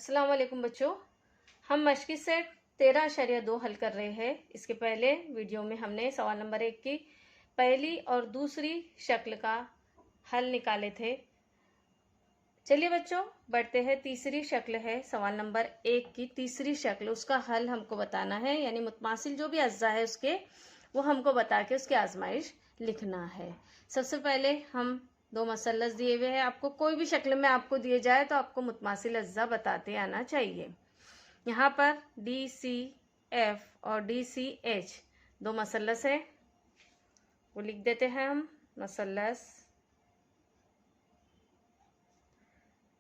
अस्सलाम वालेकुम बच्चों, हम मश्की सेट 13.2 हल कर रहे हैं। इसके पहले वीडियो में हमने सवाल नंबर 1 की पहली और दूसरी शक्ल का हल निकाले थे। चलिए बच्चों बढ़ते हैं। तीसरी शक्ल है सवाल नंबर 1 की तीसरी शक्ल, उसका हल हमको बताना है, यानी मुतमासिल जो भी अज्जा है उसके वो हमको बता के उसकी आजमाइश लिखना है। सबसे पहले हम दो मसलस दिए हुए हैं आपको, कोई भी शक्ल में आपको दिए जाए तो आपको मुतमासिल अज्जा बताते आना चाहिए। यहाँ पर DCF और DCH दो मसलस है, वो लिख देते हैं हम। मसलस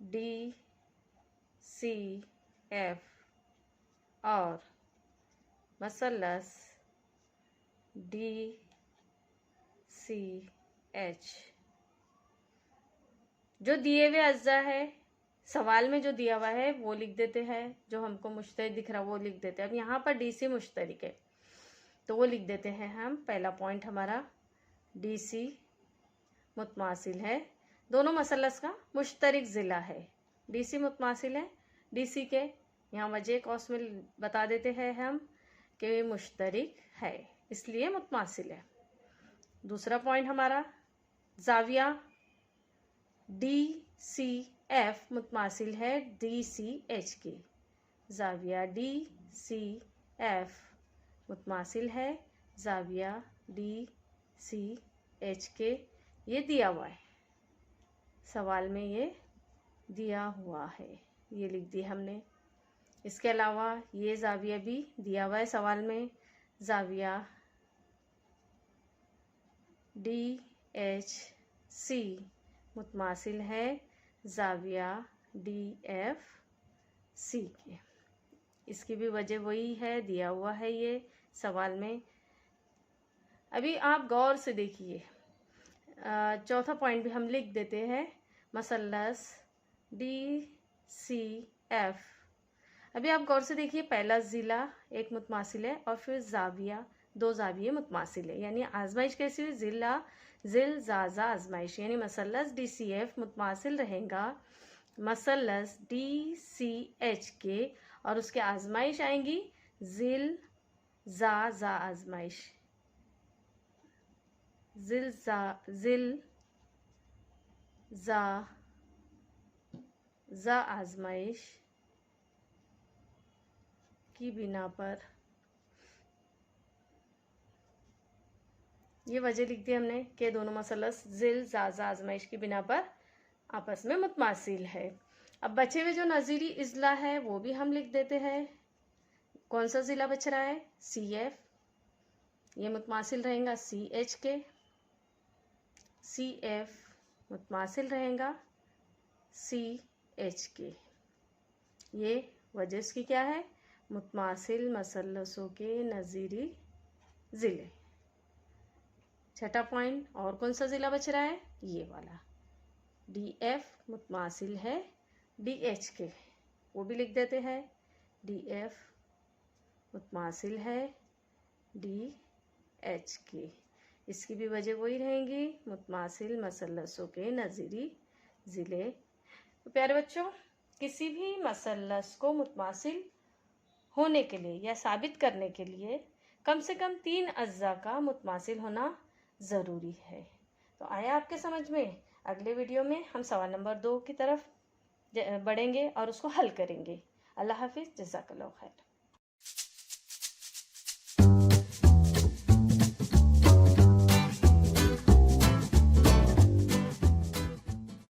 DCF और मसलस DCH। जो दिए हुए अज्जा है सवाल में जो दिया हुआ है वो लिख देते हैं, जो हमको मुश्तरिक दिख रहा है वो लिख देते हैं। अब यहाँ पर DC मुश्तरिक है तो वो लिख देते हैं हम। पहला पॉइंट हमारा DC मुतमासिल है, दोनों मसलस का मुश्तरिक ज़िला है। DC मुतमासिल है, DC के यहाँ वजह कौस में बता देते हैं हम कि मुश्तरिक है, इसलिए मुतमासिल है। दूसरा पॉइंट हमारा जाविया DCF मुतमासिल है DCH की। जाविया DCF मुतमासिल है जाविया DCH के। ये दिया हुआ है सवाल में, ये दिया हुआ है, ये लिख दिया हमने। इसके अलावा ये जाविया भी दिया हुआ है सवाल में। जाविया DHC मुतमासिल है जाविया DFC के। इसकी भी वजह वही है, दिया हुआ है ये सवाल में। अभी आप गौर से देखिए, चौथा पॉइंट भी हम लिख देते हैं। मसलस DCF। अभी आप गौर से देखिए, पहला ज़िला एक मुतमासिल है और फिर जाविया, दो जाविये मुतमासिल है, यानी आजमाइश कैसी हुई? ज़िला ज़िल ज़ाज़ा आजमाइश, यानी मसलस DCF मुतमासिल रहेगा मसलस DCH के और उसके आजमाइश आएंगी ज़िल ज़ा आजमाइश। ज़िल ज़ा आजमाइश की बिना पर ये वजह लिख दी हमने कि दोनों मसलस ज़िल ज़ाज़ा आजमाइश की बिना पर आपस में मुतमासिल है। अब बचे हुए जो नज़ीरी इज़ला है वो भी हम लिख देते हैं। कौन सा ज़िला बच रहा है? CF, ये मुतमासिल रहेगा CH के। CF मुतमासिल रहेगा CH के। ये वजह इसकी क्या है? मुतमासिल मसलसों के नज़ीरी ज़िले। छठा पॉइंट, और कौन सा ज़िला बच रहा है? ये वाला DF मुतमासिल है DH के, वो भी लिख देते हैं। DF मुतमासिल है DH के। इसकी भी वजह वही रहेंगी, मुतमासिल मसलसों के नज़ीरी ज़िले। तो प्यारे बच्चों, किसी भी मसलस को मुतमासिल होने के लिए या साबित करने के लिए कम से कम 3 अज्जा का मुतमासिल होना ज़रूरी है। तो आया आपके समझ में? अगले वीडियो में हम सवाल नंबर 2 की तरफ बढ़ेंगे और उसको हल करेंगे। अल्लाह हाफिज़, जज़ाकल्लाह खैर।